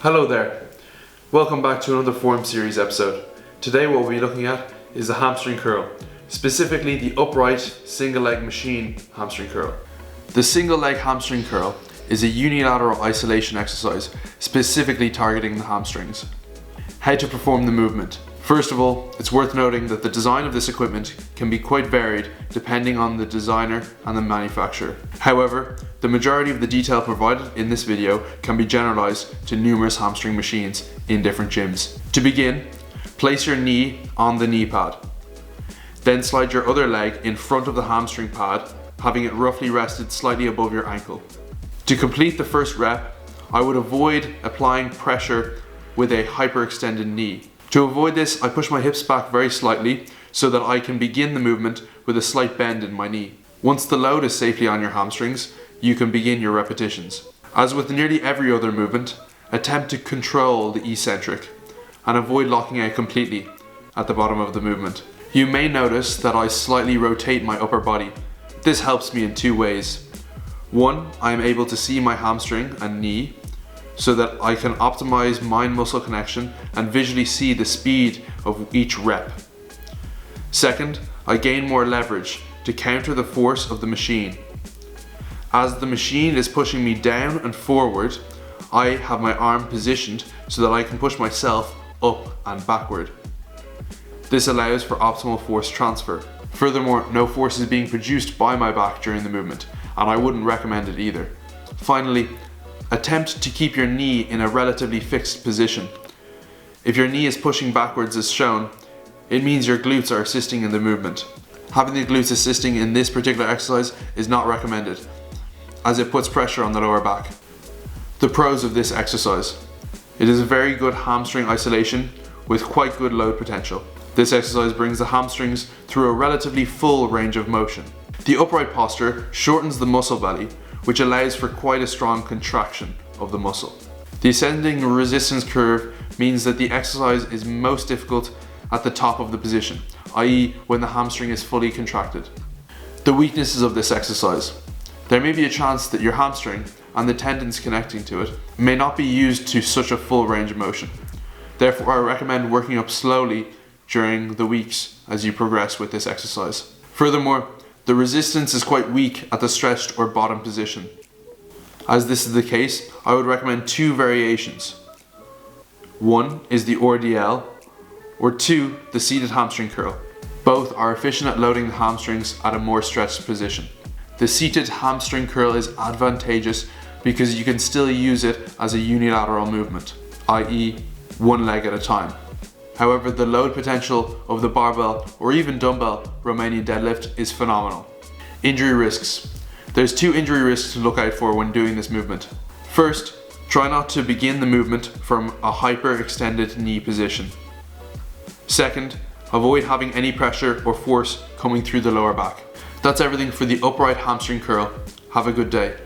Hello there, welcome back to another form series episode. Today what we'll be looking at is the hamstring curl, specifically the upright single leg machine hamstring curl. The single leg hamstring curl is a unilateral isolation exercise specifically targeting the hamstrings. How to perform the movement. First of all, it's worth noting that the design of this equipment can be quite varied depending on the designer and the manufacturer. However, the majority of the detail provided in this video can be generalized to numerous hamstring machines in different gyms. To begin, place your knee on the knee pad. Then slide your other leg in front of the hamstring pad, having it roughly rested slightly above your ankle. To complete the first rep, I would avoid applying pressure with a hyperextended knee. To avoid this, I push my hips back very slightly so that I can begin the movement with a slight bend in my knee. Once the load is safely on your hamstrings, you can begin your repetitions. As with nearly every other movement, attempt to control the eccentric and avoid locking out completely at the bottom of the movement. You may notice that I slightly rotate my upper body. This helps me in two ways. One, I am able to see my hamstring and knee so that I can optimize mind-muscle connection and visually see the speed of each rep. Second, I gain more leverage to counter the force of the machine. As the machine is pushing me down and forward, I have my arm positioned so that I can push myself up and backward. This allows for optimal force transfer. Furthermore, no force is being produced by my back during the movement, and I wouldn't recommend it either. Finally, attempt to keep your knee in a relatively fixed position. If your knee is pushing backwards as shown, it means your glutes are assisting in the movement. Having the glutes assisting in this particular exercise is not recommended, as it puts pressure on the lower back. The pros of this exercise. It is a very good hamstring isolation with quite good load potential. This exercise brings the hamstrings through a relatively full range of motion. The upright posture shortens the muscle belly, which allows for quite a strong contraction of the muscle. The ascending resistance curve means that the exercise is most difficult at the top of the position, i.e. when the hamstring is fully contracted. The weaknesses of this exercise. There may be a chance that your hamstring and the tendons connecting to it may not be used to such a full range of motion. Therefore, I recommend working up slowly during the weeks as you progress with this exercise. Furthermore, the resistance is quite weak at the stretched or bottom position. As this is the case, I would recommend two variations. One is the RDL, or two, the seated hamstring curl. Both are efficient at loading the hamstrings at a more stretched position. The seated hamstring curl is advantageous because you can still use it as a unilateral movement, i.e. one leg at a time. However, the load potential of the barbell or even dumbbell Romanian deadlift is phenomenal. Injury risks. There's two injury risks to look out for when doing this movement. First, try not to begin the movement from a hyperextended knee position. Second, avoid having any pressure or force coming through the lower back. That's everything for the upright hamstring curl. Have a good day.